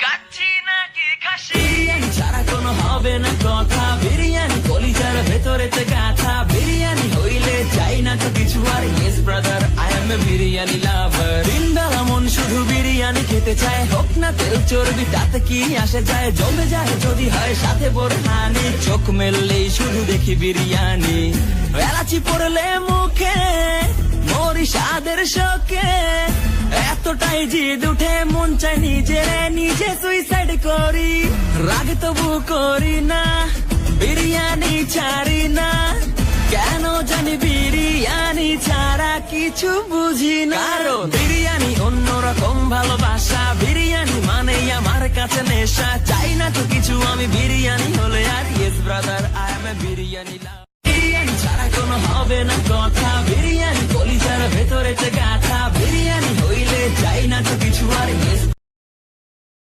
কাচ্চি নাকি খাসি, বিরিয়ানি ছাড়া কোনো হবে না কথা, বিরিয়ানি কলিজার ভেতরেতে গাথা, বিরিয়ানি হইলে চাই না তো কিছু আর, yes brother I M A biryani লাভার। দিনবেলা মন শুধু বিরিয়ানি খেতে চায়, হোক না তেল চর্বি তাতে কি আসে যায়, জমে যায় যদি হয় সাথে বোরহানি, চোখ মেললেই শুধু দেখি বিরিয়ানি, এলাচি পড়লে মুখে মরি স্বাদের শোকে, এতটাই জিদ উঠে মন চাই নিজে সুইসাইড করি, রাগ তবু করি না, বিরিয়ানি ছাড়ি না, কেন জানি বিরিয়ানি ছাড়া কিছু বুঝি না, কারণ বিরিয়ানি অন্যরকম ভালোবাসা, বিরিয়ানি মানেই আমার কাছে নেশা, চাই না তো কিছু আমি বিরিয়ানি হলে আর, yes brother I M A biryani লাভার। বিরিয়ানি ছাড়া কোনো হবে না কথা,